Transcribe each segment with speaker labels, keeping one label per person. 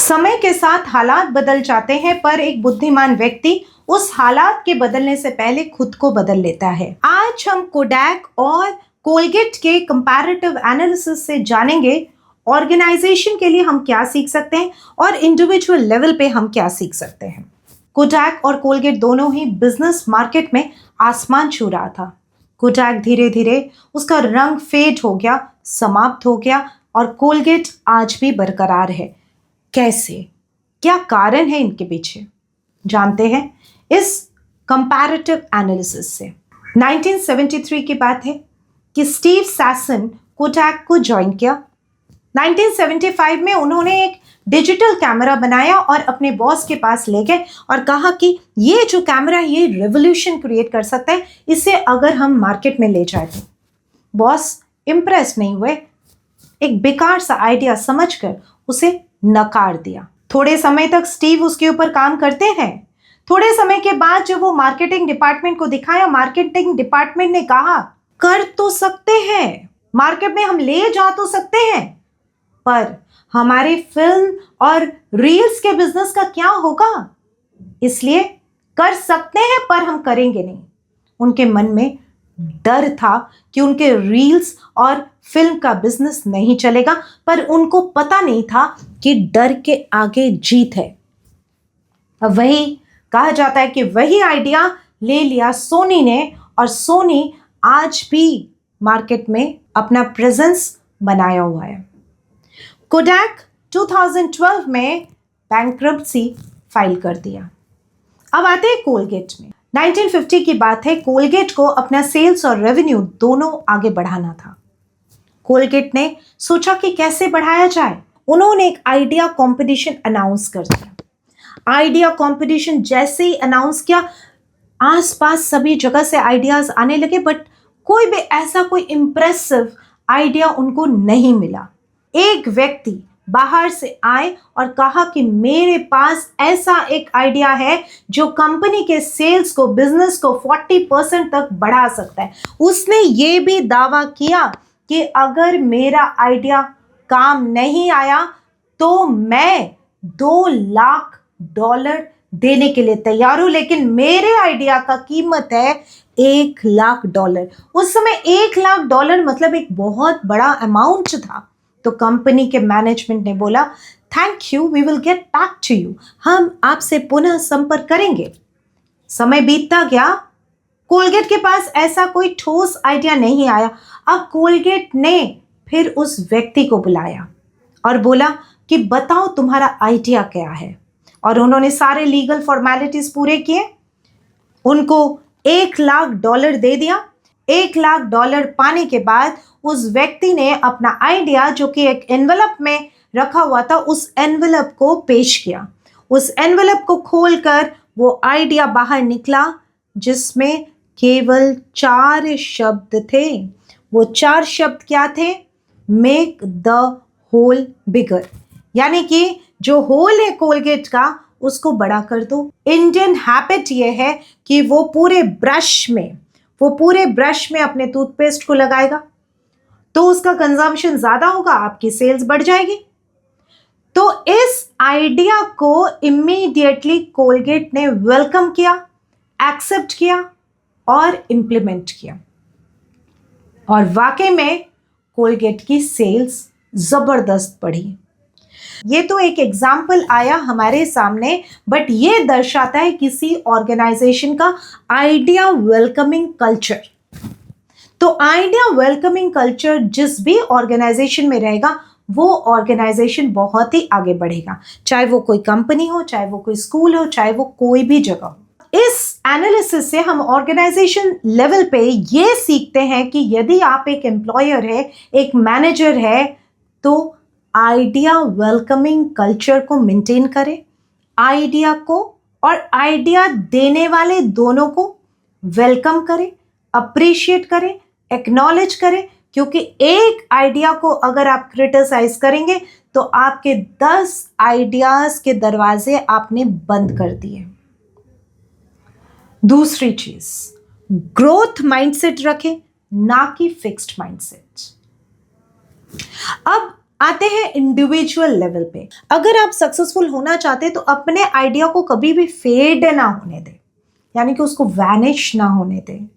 Speaker 1: समय के साथ हालात बदल जाते हैं, पर एक बुद्धिमान व्यक्ति उस हालात के बदलने से पहले खुद को बदल लेता है। आज हम कोडैक और कोलगेट के कंपैरेटिव एनालिसिस से जानेंगे ऑर्गेनाइजेशन के लिए हम क्या सीख सकते हैं और इंडिविजुअल लेवल पे हम क्या सीख सकते हैं। कोडैक और कोलगेट दोनों ही बिजनेस मार्केट में आसमान छू रहा था। कोडैक धीरे धीरे उसका रंग फेड हो गया, समाप्त हो गया, और कोलगेट आज भी बरकरार है। कैसे, क्या कारण है इनके पीछे, जानते हैं इस कंपैरेटिव एनालिसिस से। 1973 की बात है कि स्टीव सैसन कोडैक को ज्वाइन किया। 1975 में उन्होंने एक डिजिटल कैमरा बनाया और अपने बॉस के पास ले गए और कहा कि ये जो कैमरा है ये रेवोल्यूशन क्रिएट कर सकता है, इसे अगर हम मार्केट में ले जाए तो। बॉस इम्प्रेस नहीं हुए, एक बेकार सा आइडिया समझकर उसे नकार दिया। थोड़े समय तक स्टीव उसके ऊपर काम करते हैं। थोड़े समय के बाद जब वो मार्केटिंग डिपार्टमेंट को दिखाया, मार्केटिंग डिपार्टमेंट ने कहा कर तो सकते हैं, मार्केट में हम ले जा तो सकते हैं, पर हमारे फिल्म और रील्स के बिजनेस का क्या होगा? इसलिए कर सकते हैं पर हम करेंगे नहीं। उनके मन में डर था कि उनके रील्स और फिल्म का बिजनेस नहीं चलेगा, पर उनको पता नहीं था कि डर के आगे जीत है। अब वही कहा जाता है कि वही आइडिया ले लिया सोनी ने, और सोनी आज भी मार्केट में अपना प्रेजेंस बनाया हुआ है। कोडैक 2012 में बैंक्रप्सी फाइल कर दिया। अब आते हैं कोलगेट में। 1950 की बात है, कोलगेट को अपना सेल्स और रेवेन्यू दोनों आगे बढ़ाना था। कोलगेट ने सोचा कि कैसे बढ़ाया जाए। उन्होंने एक आइडिया कंपटीशन अनाउंस कर दिया। आइडिया कंपटीशन जैसे ही अनाउंस किया, आसपास सभी जगह से आइडियाज आने लगे, बट कोई भी ऐसा कोई इंप्रेसिव आइडिया उनको नहीं मिला। एक व्यक्ति बाहर से आए और कहा कि मेरे पास ऐसा एक आइडिया है जो कंपनी के सेल्स को, बिजनेस को 40% तक बढ़ा सकता है। उसने ये भी दावा किया कि अगर मेरा आइडिया काम नहीं आया तो मैं $2 लाख देने के लिए तैयार हूं, लेकिन मेरे आइडिया का कीमत है $1 लाख। उस समय $1 लाख मतलब एक बहुत बड़ा अमाउंट था। तो कंपनी के मैनेजमेंट ने बोला thank you, we will get back to you, हम आपसे पुनः संपर्क करेंगे। समय बीतता गया, कोलगेट के पास ऐसा कोई ठोस आइडिया नहीं आया। अब कोलगेट ने फिर उस व्यक्ति को बुलाया और बोला कि बताओ तुम्हारा आइडिया क्या है, और उन्होंने सारे लीगल फॉर्मेलिटीज पूरे किए। उनको $1 लाख दे दिया। $1 लाख पाने के बाद उस व्यक्ति ने अपना आइडिया, जो कि एक एनवेलप में रखा हुआ था, उस एनवेलप को पेश किया। उस एनवेलप को खोलकर वो आइडिया बाहर निकला, जिसमें केवल 4 शब्द थे। वो 4 शब्द क्या थे? मेक द होल बिगर, यानी कि जो होल है कोलगेट का उसको बड़ा कर दो। इंडियन हैबिट ये है कि वो पूरे ब्रश में अपने टूथपेस्ट को लगाएगा, तो उसका कंजम्पशन ज्यादा होगा, आपकी सेल्स बढ़ जाएगी। तो इस आइडिया को इमीडिएटली कोलगेट ने वेलकम किया, एक्सेप्ट किया और इंप्लीमेंट किया, और वाकई में कोलगेट की सेल्स जबरदस्त बढ़ी। ये तो एक एग्जाम्पल आया हमारे सामने, बट ये दर्शाता है किसी ऑर्गेनाइजेशन का आइडिया वेलकमिंग कल्चर। तो आइडिया वेलकमिंग कल्चर जिस भी ऑर्गेनाइजेशन में रहेगा, वो ऑर्गेनाइजेशन बहुत ही आगे बढ़ेगा, चाहे वो कोई कंपनी हो, चाहे वो कोई स्कूल हो, चाहे वो कोई भी जगह हो। इस एनालिसिस से हम ऑर्गेनाइजेशन लेवल पे ये सीखते हैं कि यदि आप एक एम्प्लॉयर है, एक मैनेजर है, तो आइडिया वेलकमिंग कल्चर को मेंटेन करें। आइडिया को और आइडिया देने वाले दोनों को वेलकम करें, अप्रिशिएट करें, एक्नॉलेज करें, क्योंकि एक आइडिया को अगर आप क्रिटिसाइज करेंगे तो आपके 10 आइडियाज के दरवाजे आपने बंद कर दिए। दूसरी चीज, ग्रोथ माइंडसेट रखें, ना कि फिक्स्ड माइंडसेट। अब आते हैं इंडिविजुअल लेवल पे। अगर आप सक्सेसफुल होना चाहते हैं तो अपने आइडिया को कभी भी फेड ना होने दें, यानी कि उसको वैनिश ना होने दें।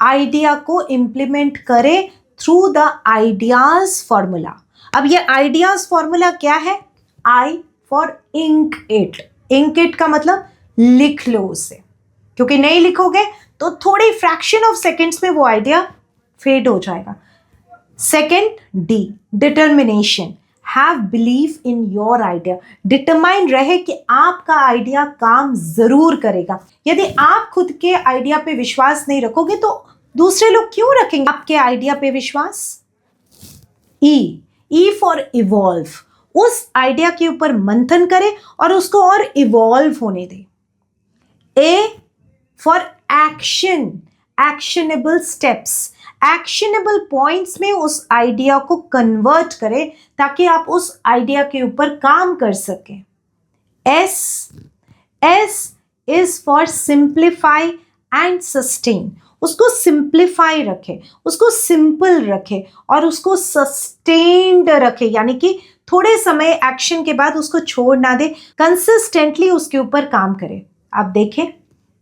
Speaker 1: आइडिया को इम्प्लीमेंट करें थ्रू द आइडियाज फॉर्मूला। अब ये आइडियाज फॉर्मूला क्या है? I for ink it. Ink it का मतलब लिख लो उसे, क्योंकि नहीं लिखोगे तो थोड़ी फ्रैक्शन ऑफ सेकेंड्स में वो आइडिया फेड हो जाएगा। Second, D, determination. Have believe in your idea. Determine रहे कि आपका आइडिया काम जरूर करेगा। यदि आप खुद के आइडिया पे विश्वास नहीं रखोगे तो दूसरे लोग क्यों रखेंगे आपके आइडिया पे विश्वास? E for evolve. उस आइडिया के ऊपर मंथन करें और उसको और इवॉल्व होने दें। A for action, actionable steps. Actionable points में उस आइडिया को कन्वर्ट करें ताकि आप उस आइडिया के ऊपर काम कर सकें। S is for simplify and sustain. उसको सिंप्लीफाई रखें, उसको सिंपल रखें और उसको सस्टेन्ड रखें, यानी कि थोड़े समय एक्शन के बाद उसको छोड़ ना दे, कंसिस्टेंटली उसके ऊपर काम करें। आप देखें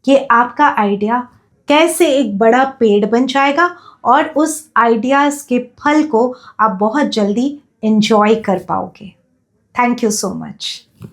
Speaker 1: कि आपका आइडिया कैसे एक बड़ा पेड़ बन जाएगा और उस आइडियाज के फल को आप बहुत जल्दी एंजॉय कर पाओगे। Thank you so much.